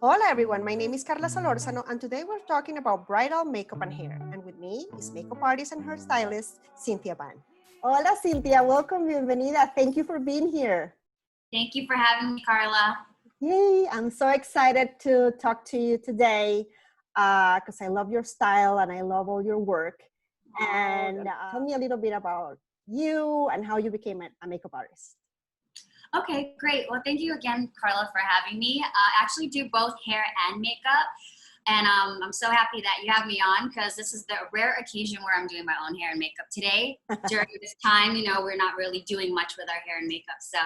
Hola everyone, my name is Carla Solorzano and today we're talking about bridal makeup and hair. And with me is makeup artist and hairstylist, Cynthia Banh. Hola Cynthia, welcome, bienvenida. Thank you for being here. Thank you for having me, Carla. Yay, I'm so excited to talk to you today because I love your style and I love all your work. And tell me a little bit about you and how you became a makeup artist. Okay, great. Well, thank you again, Carla, for having me. I actually do both hair and makeup. And I'm so happy that you have me on because this is the rare occasion where I'm doing my own hair and makeup today. During this time, we're not really doing much with our hair and makeup. So,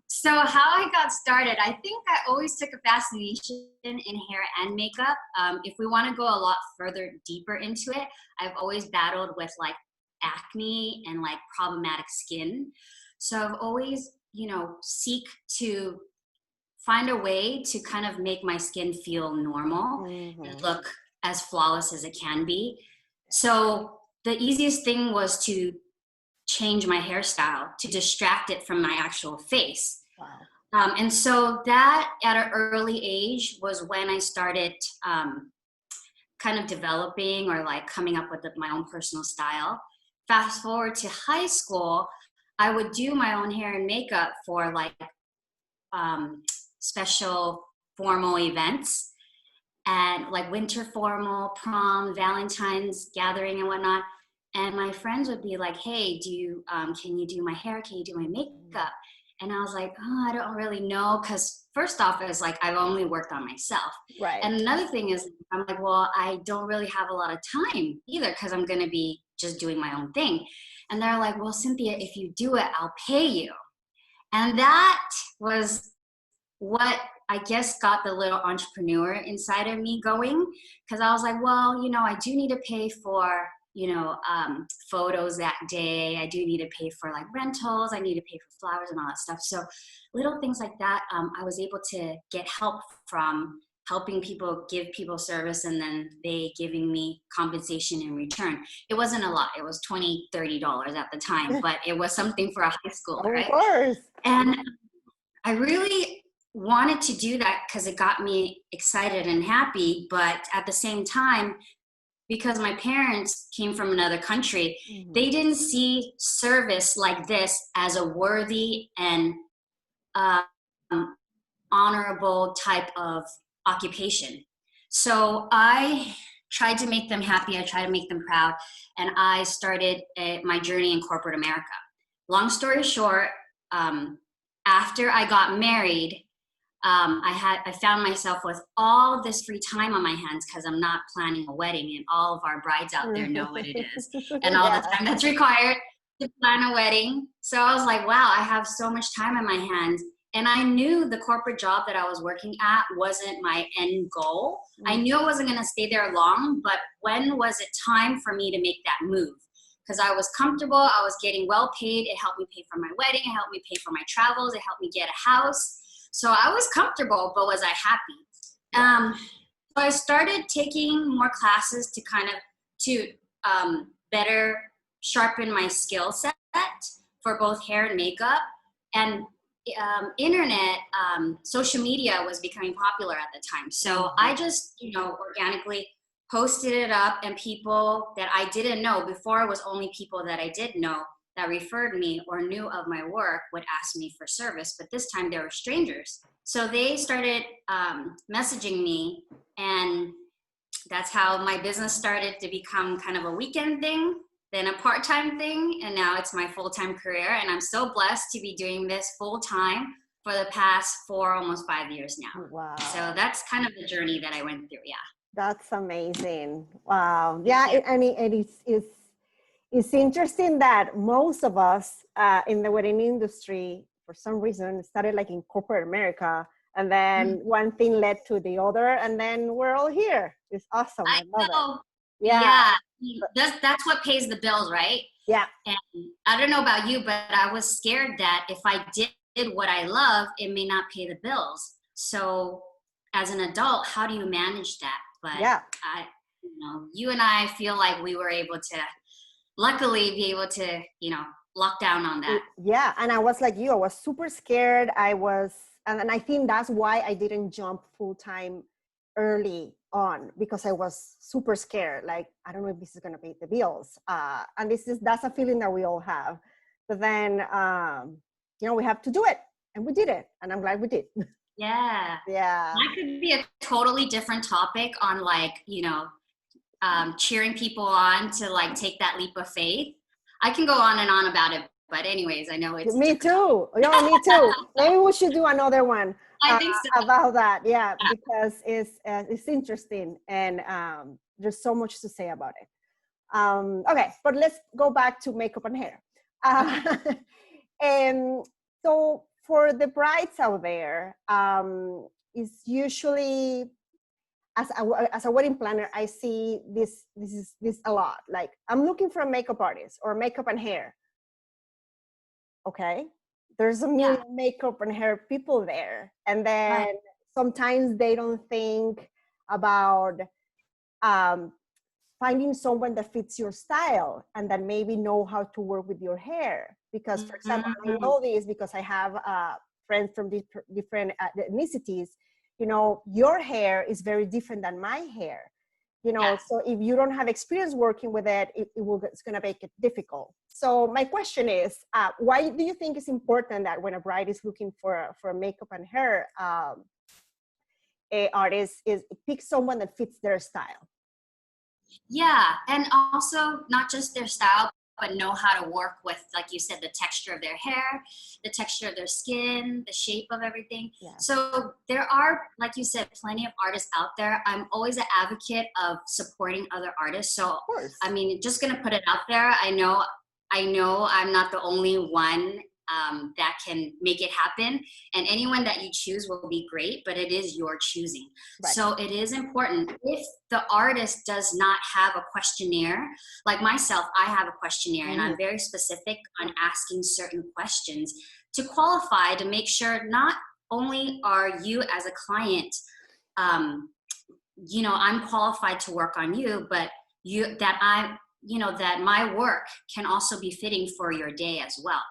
so how I got started, I think I always took a fascination in hair and makeup. If we want to go a lot further deeper into it, I've always battled with like acne and like problematic skin. So I've always, seek to find a way to kind of make my skin feel normal and look as flawless as it can be. So the easiest thing was to change my hairstyle to distract it from my actual face. Wow. And so that at an early age was when I started kind of developing or like coming up with my own personal style. Fast forward to high school, I would do my own hair and makeup for like special formal events and like winter formal, prom, Valentine's gathering and whatnot. And my friends would be like, hey, can you do my hair? Can you do my makeup? And I was like, oh, I don't really know. Cause first off, it's like, I've only worked on myself. Right. And another thing is I'm like, well, I don't really have a lot of time either. Cause I'm going to be just doing my own thing. And they're like, well, Cynthia, if you do it, I'll pay you. And that was what I guess got the little entrepreneur inside of me going. Cause I was like, well, I do need to pay for, photos that day. I do need to pay for like rentals. I need to pay for flowers and all that stuff. So little things like that, I was able to get help from helping people, give people service, and then they giving me compensation in return. It wasn't a lot. It was $20, $30 at the time, but it was something for a high schooler, right? Of course. And I really wanted to do that because it got me excited and happy. But at the same time, because my parents came from another country, they didn't see service like this as a worthy and honorable type of occupation. So I tried to make them happy. I tried to make them proud. And I started my journey in corporate America. Long story short, after I got married, I found myself with all this free time on my hands because I'm not planning a wedding, and all of our brides out there know what it is and all the time that's required to plan a wedding. So I was like, wow, I have so much time on my hands. And I knew the corporate job that I was working at wasn't my end goal. I knew I wasn't going to stay there long, but when was it time for me to make that move? Because I was comfortable, I was getting well paid. It helped me pay for my wedding, it helped me pay for my travels, it helped me get a house. So I was comfortable, but was I happy? So I started taking more classes to better sharpen my skill set for both hair and makeup. And internet, social media was becoming popular at the time. So I just, organically posted it up, and people that I didn't know, before it was only people that I did know that referred me or knew of my work would ask me for service, but this time they were strangers. So they started messaging me, and that's how my business started to become kind of a weekend thing, then a part-time thing, and now it's my full-time career. And I'm so blessed to be doing this full-time for the past almost 5 years now. Wow. So that's kind of the journey that I went through, That's amazing. Wow. Yeah, it's interesting that most of us in the wedding industry, for some reason, started like in corporate America, and then one thing led to the other, and then we're all here. It's awesome. I love it. Yeah. That's what pays the bills, right? Yeah. And I don't know about you, but I was scared that if I did what I love, it may not pay the bills. So as an adult, how do you manage that? But you and I feel like we were able to, luckily, be able to, lock down on that. Yeah, and I was like you. I was super scared. I was And I think that's why I didn't jump full-time early on, because I was super scared. Like, I don't know if this is going to pay the bills. And that's a feeling that we all have. But then, we have to do it, and we did it. And I'm glad we did. Yeah. Yeah. That could be a totally different topic on cheering people on to like take that leap of faith. I can go on and on about it, but anyways, I know it's me too. Yeah, me too. Maybe we should do another one. I think so. About that. Yeah, because it's interesting, and there's so much to say about it. Okay, but let's go back to makeup and hair. And so for the brides out there, it's usually, as a wedding planner, I see this a lot. Like, I'm looking for a makeup artist or makeup and hair. Okay, there's a million makeup and hair people there, and then sometimes they don't think about finding someone that fits your style and that maybe know how to work with your hair. Because, for example, I know this because I have friends from different ethnicities. Your hair is very different than my hair. So if you don't have experience working with it, it's going to make it difficult. So my question is, why do you think it's important that when a bride is looking for a makeup and hair artist, is pick someone that fits their style? Yeah, and also not just their style, but know how to work with, like you said, the texture of their hair, the texture of their skin, the shape of everything. Yeah. So there are, like you said, plenty of artists out there. I'm always an advocate of supporting other artists. So, I mean, just going to put it out there. I know I'm not the only one that can make it happen, and anyone that you choose will be great, but it is your choosing. Right. So it is important. If the artist does not have a questionnaire, like myself, I have a questionnaire, and I'm very specific on asking certain questions to qualify, to make sure not only are you as a client, I'm qualified to work on you, but that my work can also be fitting for your day as well.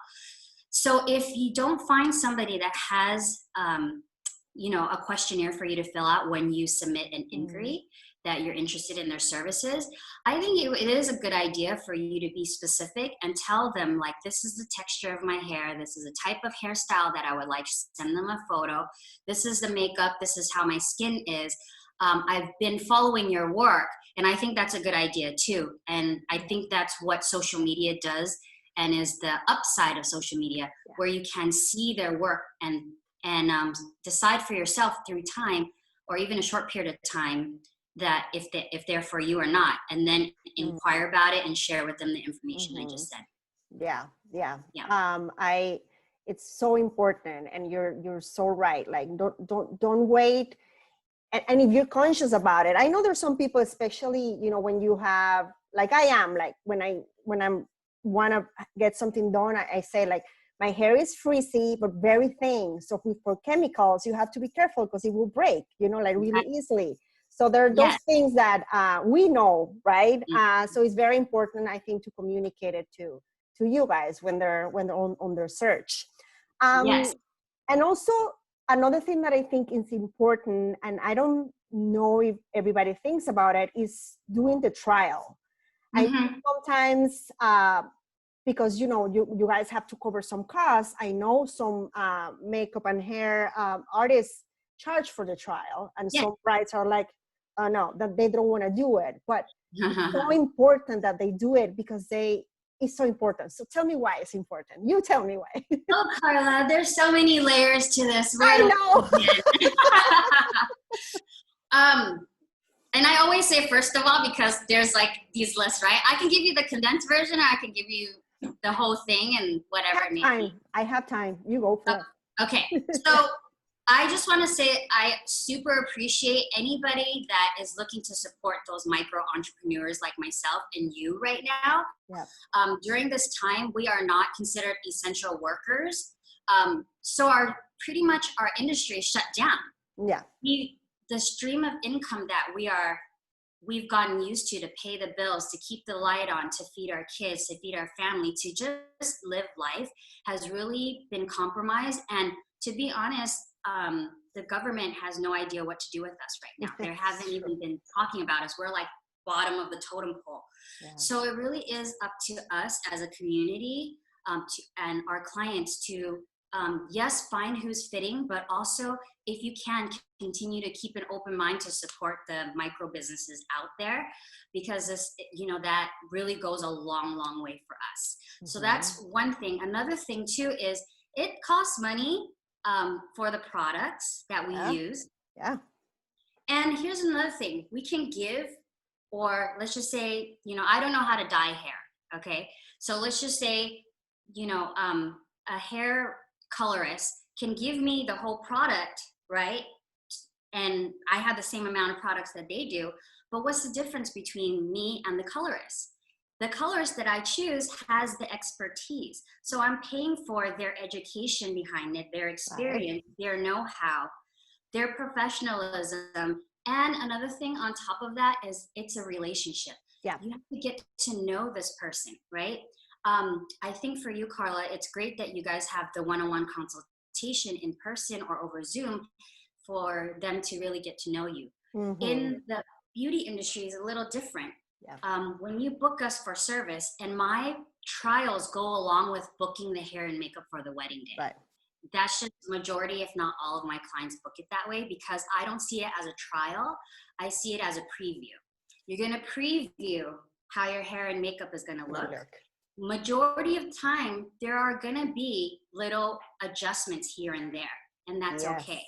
So if you don't find somebody that has, a questionnaire for you to fill out when you submit an inquiry that you're interested in their services, I think it is a good idea for you to be specific and tell them, like, this is the texture of my hair. This is the type of hairstyle that I would like. Send them a photo. This is the makeup. This is how my skin is. I've been following your work, and I think that's a good idea too. And I think that's what social media does, and is the upside of social media, where you can see their work and decide for yourself through time, or even a short period of time, that if they're for you or not, and then inquire about it and share with them the information I just said. Yeah. It's so important, and you're so right. Like, don't wait. And if you're conscious about it, I know there's some people, especially, when you have, like I am, like when I'm want to get something done, I say, like, my hair is frizzy but very thin, so for chemicals you have to be careful because it will break, like really easily. So there are those things that we know, right? So it's very important, I think, to communicate it to you guys when they're on their search. And also, another thing that I think is important, and I don't know if everybody thinks about it, is doing the trial. I think sometimes, because you guys have to cover some costs, I know some makeup and hair artists charge for the trial, and some brides are like, no, that they don't want to do it. But it's so important that they do it, because it's so important. So tell me why it's important. You tell me why. Oh, Carla, there's so many layers to this. I know. And I always say, first of all, because there's like these lists, right? I can give you the condensed version, or I can give you the whole thing and whatever it may be. I have time. You go for it. Okay. So I just want to say I super appreciate anybody that is looking to support those micro entrepreneurs like myself and you right now. Yeah. During this time, we are not considered essential workers. So pretty much our industry is shut down. Yeah. The stream of income that we've gotten used to pay the bills, to keep the light on, to feed our kids, to feed our family, to just live life, has really been compromised. And to be honest, the government has no idea what to do with us right now. They haven't even been talking about us. We're like bottom of the totem pole. Yeah. So it really is up to us as a community and our clients to, yes, find who's fitting, but also if you can continue to keep an open mind to support the micro businesses out there, because this, that really goes a long, long way for us. Mm-hmm. So that's one thing. Another thing too is it costs money for the products that we use. Yeah. And here's another thing. We can give, or let's just say, I don't know how to dye hair. Okay. So let's just say, a hair colorist can give me the whole product, right? And I have the same amount of products that they do. But what's the difference between me and the colorist? The colorist that I choose has the expertise. So I'm paying for their education behind it, their experience, their know-how, their professionalism. And another thing on top of that is it's a relationship. Yeah. You have to get to know this person, right? I think for you, Carla, it's great that you guys have the one-on-one consultation in person or over Zoom for them to really get to know you. Mm-hmm. In the beauty industry is a little different. Yeah. When you book us for service, and my trials go along with booking the hair and makeup for the wedding day. Right. That's just majority, if not all of my clients book it that way, because I don't see it as a trial. I see it as a preview. You're going to preview how your hair and makeup is going to look. Majority of time, there are going to be little adjustments here and there, and that's okay.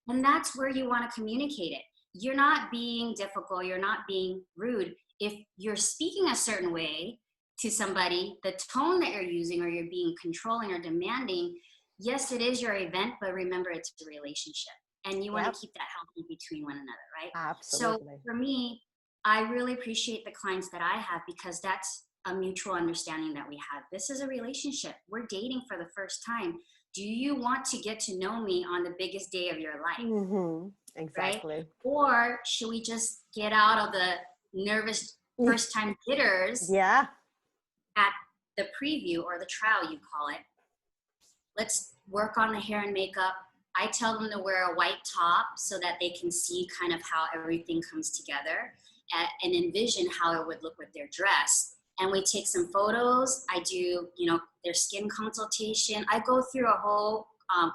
And that's where you want to communicate it. You're not being difficult. You're not being rude. If you're speaking a certain way to somebody, the tone that you're using, or you're being controlling or demanding, yes, it is your event, but remember it's a relationship. And you want to keep that healthy between one another, right? Absolutely. So for me, I really appreciate the clients that I have, because that's a mutual understanding that we have. This is a relationship. We're dating for the first time. Do you want to get to know me on the biggest day of your life? Mm-hmm. Exactly. Right? Or should we just get out of the nervous first time jitters at the preview or the trial, you call it? Let's work on the hair and makeup. I tell them to wear a white top so that they can see kind of how everything comes together and envision how it would look with their dress. And we take some photos. I do, their skin consultation. I go through a whole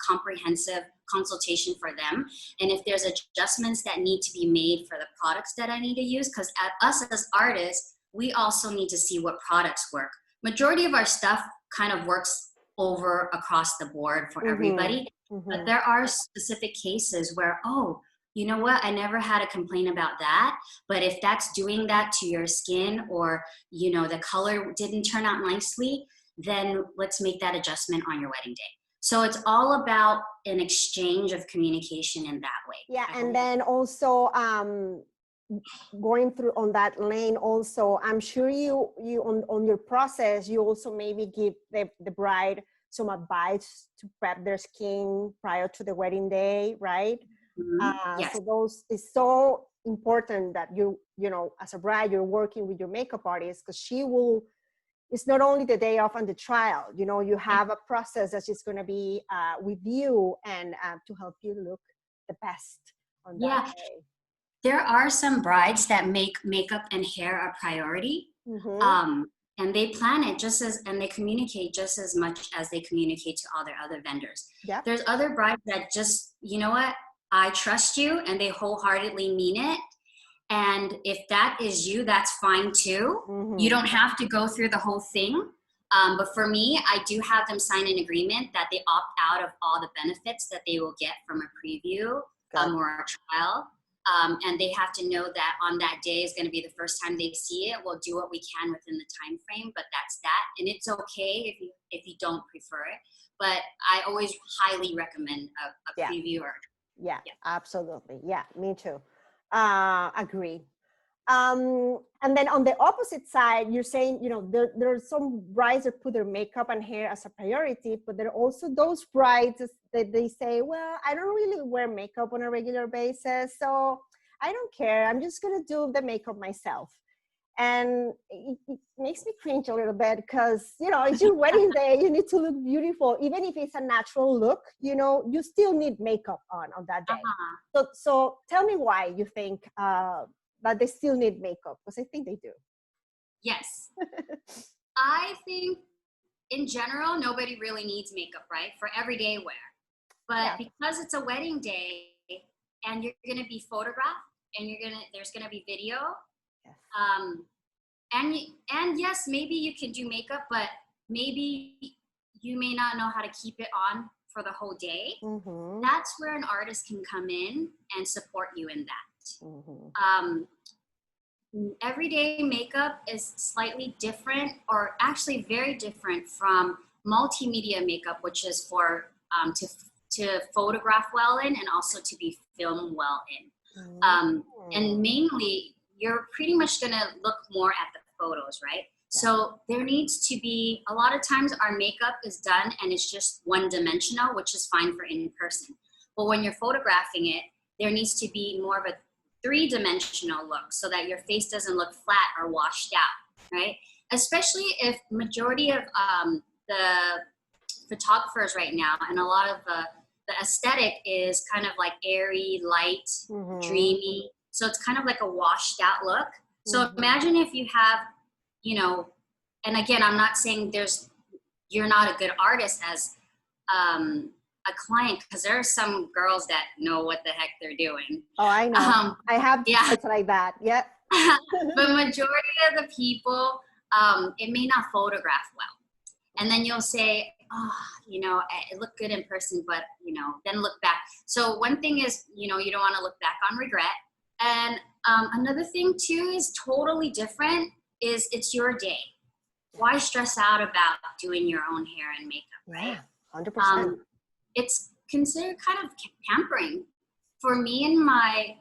comprehensive consultation for them. And if there's adjustments that need to be made for the products that I need to use, because us as artists, we also need to see what products work. Majority of our stuff kind of works over across the board for everybody. Mm-hmm. But there are specific cases where, you know what? I never had a complaint about that. But if that's doing that to your skin, or, the color didn't turn out nicely, then let's make that adjustment on your wedding day. So it's all about an exchange of communication in that way. Yeah. And then also going through on that lane also, I'm sure you on your process, you also maybe give the bride some advice to prep their skin prior to the wedding day, right? Mm-hmm. Yes. So those is so important that you as a bride, you're working with your makeup artist, because it's not only the day off and the trial, you have a process that is going to be with you and to help you look the best on that day. There are some brides that make makeup and hair a priority. Mm-hmm. And they plan it and they communicate just as much as they communicate to all their other vendors. Yep. There's other brides that just, you know what, I trust you, and they wholeheartedly mean it. And if that is you, that's fine too. Mm-hmm. You don't have to go through the whole thing. But for me, I do have them sign an agreement that they opt out of all the benefits that they will get from a preview or a trial. And they have to know that on that day is going to be the first time they see it. We'll do what we can within the time frame, but that's that. And it's okay if you don't prefer it. But I always highly recommend a preview. Yeah, absolutely. Yeah, me too. Agree. And then on the opposite side, you're saying, there are some brides that put their makeup and hair as a priority, but there are also those brides that they say, well, I don't really wear makeup on a regular basis, so I don't care. I'm just going to do the makeup myself. And it makes me cringe a little bit because, you know, it's your wedding day. You need to look beautiful. Even if it's a natural look, you know, you still need makeup on that day. So tell me why you think that they still need makeup, because I think they do. Yes. I think in general, nobody really needs makeup, right? For everyday wear. But because it's a wedding day and you're going to be photographed and there's going to be video. And yes, maybe you can do makeup, but maybe you may not know how to keep it on for the whole day. That's where an artist can come in and support you in that. Everyday makeup is slightly different, or actually very different from multimedia makeup, which is for to photograph well in and also to be filmed well in. And mainly, you're pretty much going to look more at the photos, right? So there needs to be, a lot of times our makeup is done and it's just one dimensional, which is fine for in person. But when you're photographing it, there needs to be more of a three-dimensional look so that your face doesn't look flat or washed out, right? Especially if majority of the photographers right now and a lot of the aesthetic is kind of like airy, light, dreamy. So it's kind of like a washed out look. So imagine if you have, you know, and again, I'm not saying you're not a good artist as a client, because there are some girls that know what the heck they're doing. Oh, I know. I have it's like that. Yeah. But majority of the people, it may not photograph well. And then you'll say, oh, you know, it looked good in person, but, you know, then look back. So one thing is, you know, you don't want to look back on regret. And another thing too is totally different is it's your day. Why stress out about doing your own hair and makeup, right? 100%. It's considered kind of pampering. For me and my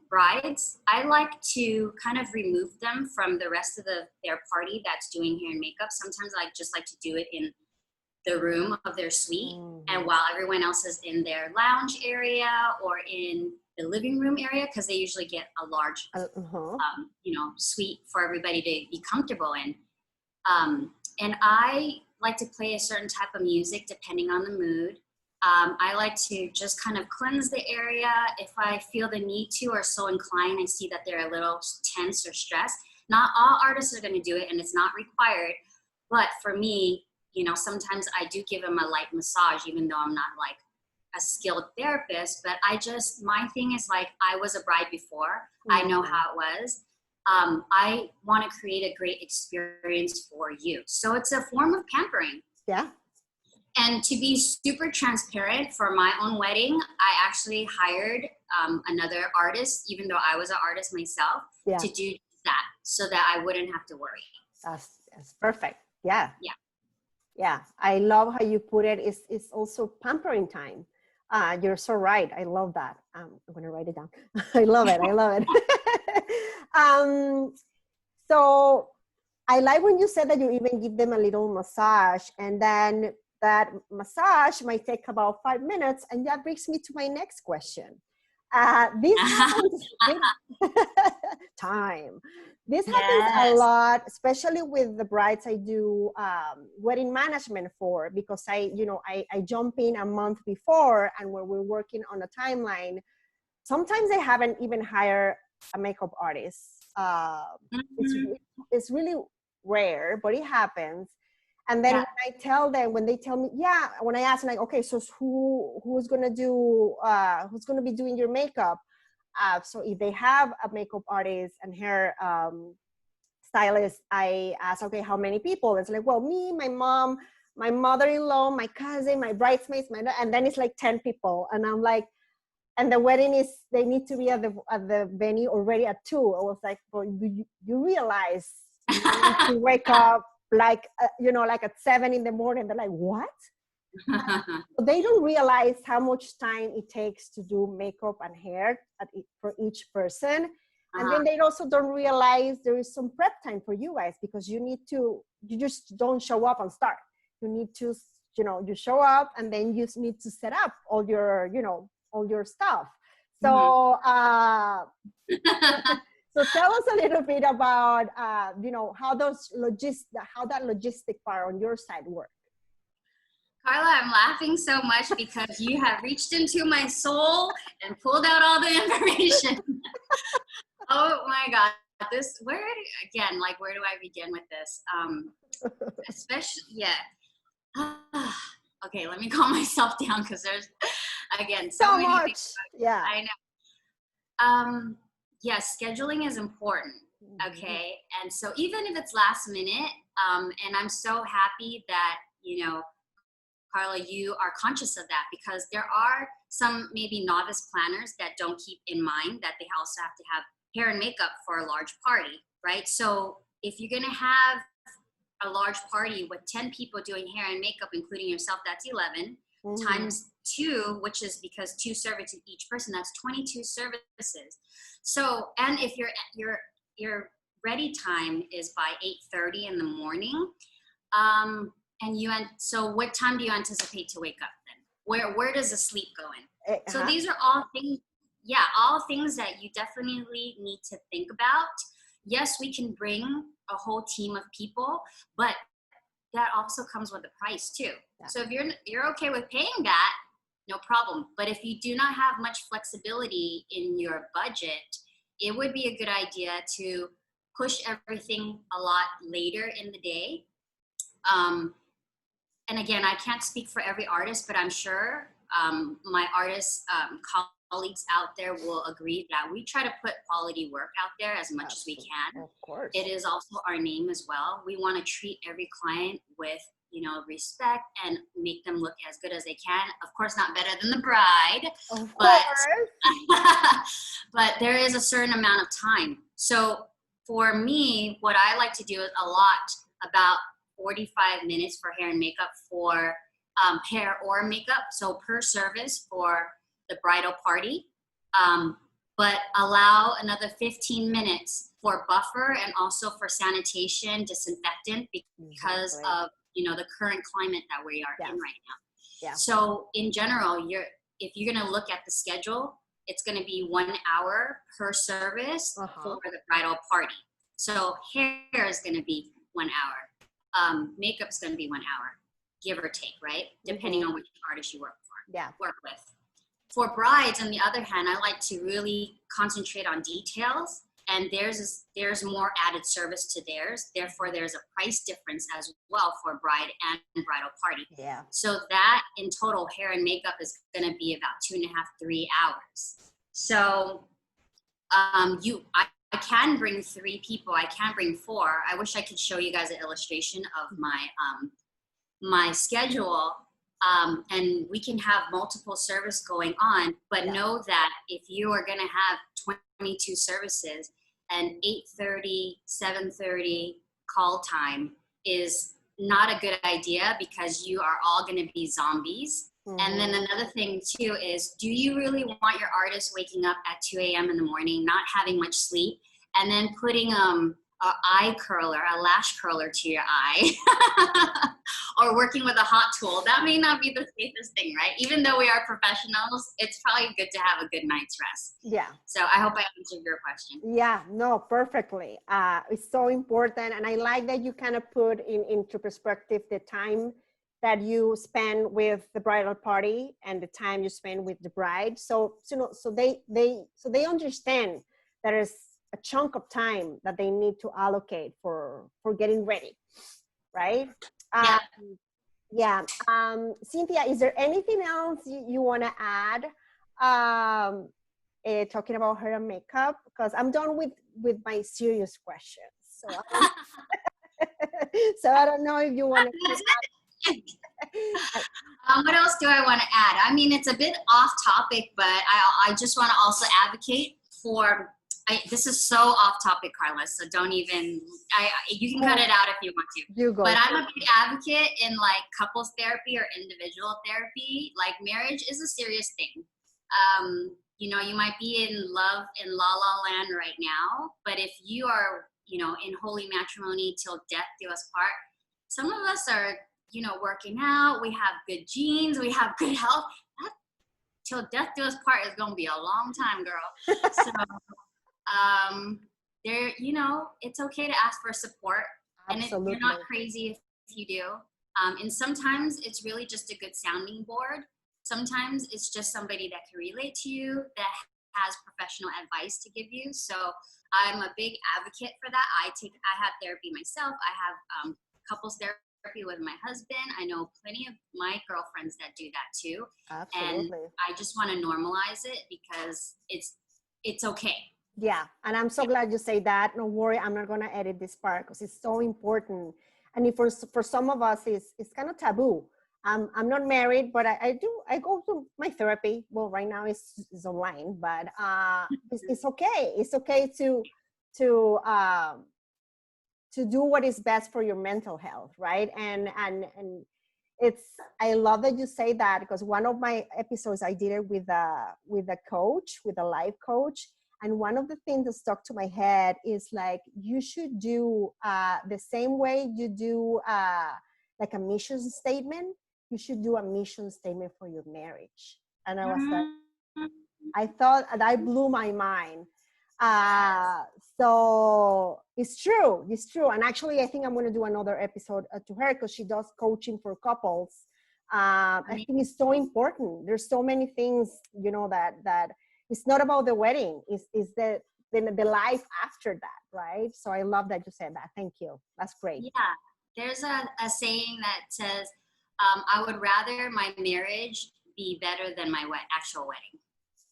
brides, I like to kind of remove them from the rest of their party that's doing hair and makeup. Sometimes I just like to do it in the room of their suite, and while everyone else is in their lounge area or in the living room area, because they usually get a large, you know, suite for everybody to be comfortable in. And I like to play a certain type of music depending on the mood. I like to just kind of cleanse the area if I feel the need to or so inclined. I see that they're a little tense or stressed. Not all artists are going to do it, and it's not required. But for me, you know, sometimes I do give them a light massage, even though I'm not like a skilled therapist. But my thing is like, I was a bride before. I know how it was. I want to create a great experience for you. So it's a form of pampering. Yeah. And to be super transparent, for my own wedding, I actually hired another artist, even though I was an artist myself, to do that so that I wouldn't have to worry. That's perfect. Yeah. Yeah. Yeah. I love how you put it. It's also pampering time. You're so right. I love that. I'm going to write it down. I love it. I love it. So I like when you said that you even give them a little massage, and then that massage might take about 5 minutes. And that brings me to my next question. This happens time. This happens a lot, especially with the brides I do wedding management for, because I jump in a month before, and when we're working on a timeline, sometimes I haven't even hired a makeup artist. It's really rare, but it happens. And then when they tell me, when I ask them, like, okay, so who's gonna be doing your makeup? So if they have a makeup artist and hair stylist, I ask, okay, how many people? It's like, well, me, my mom, my mother-in-law, my cousin, my bridesmaids, and then it's like 10 people. And I'm like, and the wedding they need to be at the venue already at 2. I was like, well, you realize you need to wake up like at 7 in the morning. They're like, what? They don't realize how much time it takes to do makeup and hair for each person. And then they also don't realize there is some prep time for you guys, because you just don't show up and start. You need to, you show up, and then you need to set up all your stuff. So, so So tell us a little bit about, how that logistic part on your side works. Carla, I'm laughing so much because you have reached into my soul and pulled out all the information. Oh my God. Where do I begin with this? Especially, yeah. Okay, let me calm myself down because there's, again, so many much. things. Yeah. I know. Yes, scheduling is important. Okay. And so even if it's last minute, and I'm so happy that, Carla, you are conscious of that, because there are some maybe novice planners that don't keep in mind that they also have to have hair and makeup for a large party, right? So if you're going to have a large party with 10 people doing hair and makeup, including yourself, that's 11 times 2, which is because 2 services each person, that's 22 services. So, and if your ready time is by 8:30 in the morning, so what time do you anticipate to wake up then? Where does the sleep go in? So these are all things, all things that you definitely need to think about. Yes, we can bring a whole team of people, but that also comes with a price too. Yeah. So if you're okay with paying that, no problem. But if you do not have much flexibility in your budget, it would be a good idea to push everything a lot later in the day. And again, I can't speak for every artist, but I'm sure my artist colleagues out there will agree that we try to put quality work out there as much as we can. Of course. It is also our name as well. We want to treat every client with, respect and make them look as good as they can. Of course, not better than the bride, but there is a certain amount of time. So for me, what I like to do is about 45 minutes for hair and makeup for hair or makeup. So per service for the bridal party, but allow another 15 minutes for buffer and also for sanitation, disinfectant, because of, the current climate that we are in right now. Yeah. So in general, if you're going to look at the schedule, it's going to be 1 hour per service for the bridal party. So hair is going to be 1 hour. Makeup is going to be 1 hour, give or take, right? Depending on which artist you work with. For brides, on the other hand, I like to really concentrate on details, and there's more added service to theirs. Therefore, there's a price difference as well for bride and bridal party. Yeah. So that in total, hair and makeup is going to be about 2.5, 3 hours. So I can bring 3 people. I can bring 4. I wish I could show you guys an illustration of my schedule. And we can have multiple service going on, but know that if you are going to have 22 services and 8:30, 7:30 call time is not a good idea, because you are all going to be zombies. And then another thing too is, do you really want your artist waking up at 2 a.m. in the morning, not having much sleep, and then putting a lash curler to your eye or working with a hot tool? That may not be the safest thing, right? Even though we are professionals, it's probably good to have a good night's rest. Yeah. So I hope I answered your question. Yeah, no, perfectly. It's so important. And I like that you kind of put into perspective the time that you spend with the bridal party and the time you spend with the bride. So they understand there is a chunk of time that they need to allocate for getting ready, right? Cynthia, is there anything else you want to add talking about hair and makeup? Because I'm done with my serious questions. So I don't know if you want to. What else do I want to add? I mean, it's a bit off topic, but I just want to also advocate for. This is so off topic, Carla, so don't even, you can cut it out if you want to. You go. But I'm a big advocate in like couples therapy or individual therapy. Like, marriage is a serious thing. You might be in love in la la land right now, but if you are, in holy matrimony till death do us part, some of us are, working out, we have good genes, we have good health. That till death do us part is going to be a long time, girl. So, it's okay to ask for support. Absolutely. You're not crazy if you do. And sometimes it's really just a good sounding board. Sometimes it's just somebody that can relate to you, that has professional advice to give you. So I'm a big advocate for that. I have therapy myself. I have couples therapy with my husband. I know plenty of my girlfriends that do that too. Absolutely. And I just want to normalize it because it's okay. Yeah, and I'm so glad you say that. Don't worry, I'm not going to edit this part because it's so important. And if for some of us, it's kind of taboo. I'm not married, but I go to my therapy. Well, right now it's online, but it's okay. It's okay to do what is best for your mental health, right? And I love that you say that, because one of my episodes I did it with a coach, with a life coach. And one of the things that stuck to my head is like, you should do the same way you do like a mission statement. You should do a mission statement for your marriage. And I was like, I thought that blew my mind. So it's true. And actually, I think I'm going to do another episode to her, because she does coaching for couples. I think it's so important. There's so many things, that it's not about the wedding. It's the life after that, right? So I love that you said that. Thank you. That's great. Yeah. There's a saying that says, I would rather my marriage be better than my actual wedding.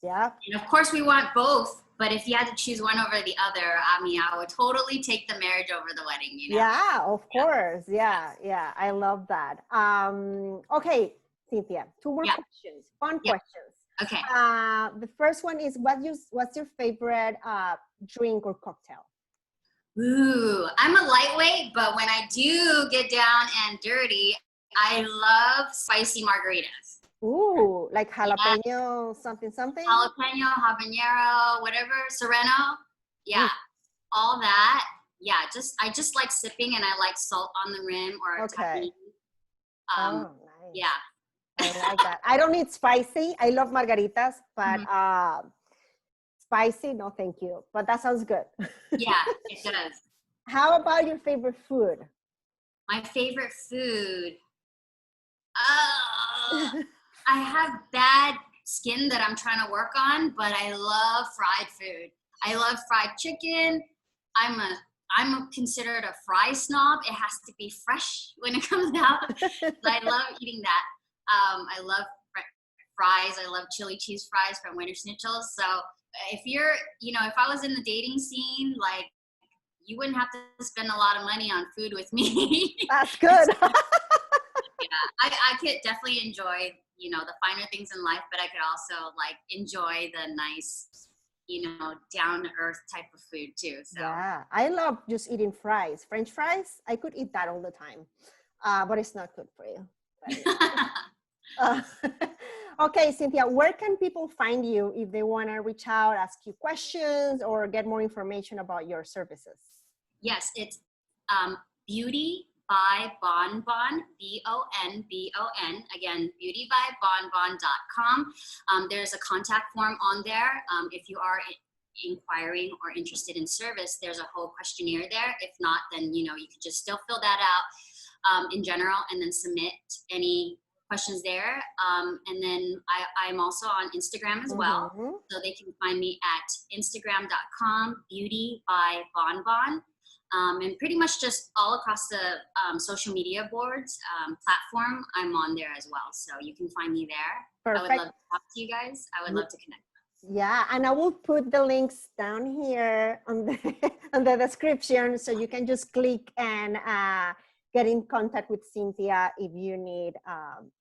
Yeah. And of course we want both, but if you had to choose one over the other, I would totally take the marriage over the wedding, Yeah, of course. Yeah. I love that. Okay, Cynthia, two more questions. Fun questions. Okay. The first one is, what's your favorite drink or cocktail? Ooh, I'm a lightweight, but when I do get down and dirty, I love spicy margaritas. Ooh, like jalapeno, something. Jalapeno, habanero, whatever, sereno. Yeah, all that. Yeah, I just like sipping, and I like salt on the rim or tahini. Nice. Yeah. I like that. I don't need spicy. I love margaritas, but spicy, no thank you. But that sounds good. Yeah, it does. How about your favorite food? My favorite food? I have bad skin that I'm trying to work on, but I love fried food. I love fried chicken. I'm considered a fry snob. It has to be fresh when it comes out. I love eating that. I love fries. I love chili cheese fries from Winter Schnitzel. So if if I was in the dating scene, like, you wouldn't have to spend a lot of money on food with me. That's good. Yeah, I could definitely enjoy, the finer things in life, but I could also enjoy the nice, down to earth type of food too. So yeah, I love just eating fries. French fries, I could eat that all the time, but it's not good for you. Okay, Cynthia, where can people find you if they want to reach out, ask you questions, or get more information about your services? Yes, it's Beauty by Banh, BONBON. Again, beautybybonbon.com. There's a contact form on there. If you are inquiring or interested in service, there's a whole questionnaire there. If not, then you could just still fill that out in general, and then submit any questions there. And then I'm also on Instagram as well. So they can find me at instagram.com, beauty by bonbon. And pretty much just all across the social media boards, platform, I'm on there as well. So you can find me there. Perfect. I would love to talk to you guys. I would love to connect. Yeah, and I will put the links down here on the description, so you can just click and get in contact with Cynthia if you need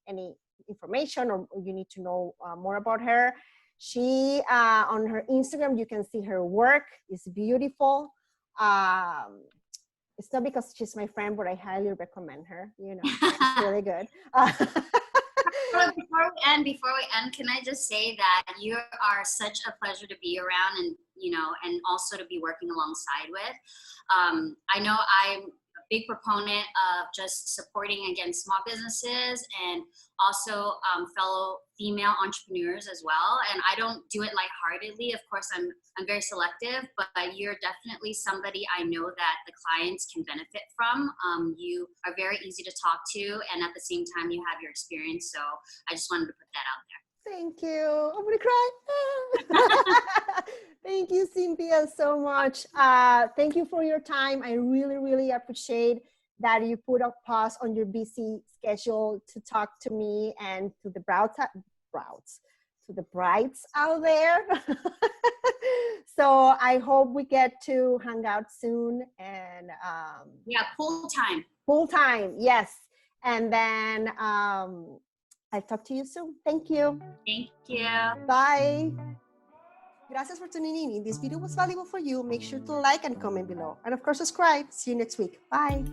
any information, or you need to know more about her. She, on her Instagram, you can see her work. It's beautiful. It's not because she's my friend, but I highly recommend her. It's really good. Before we end, can I just say that you are such a pleasure to be around, and and also to be working alongside with. I know I'm big proponent of just supporting, again, small businesses and also fellow female entrepreneurs as well. And I don't do it lightheartedly. Of course, I'm very selective, but you're definitely somebody I know that the clients can benefit from. You are very easy to talk to, and at the same time, you have your experience. So I just wanted to put that out there. Thank you. I'm gonna cry. Thank you, Cynthia, so much. Thank you for your time. I really, really appreciate that you put a pause on your busy schedule to talk to me and to the brides out there. So I hope we get to hang out soon. And yeah, full time. Full time, yes. And then I'll talk to you soon. Thank you. Thank you. Bye. Gracias for tuning in. If this video was valuable for you, make sure to like and comment below. And of course, subscribe. See you next week. Bye.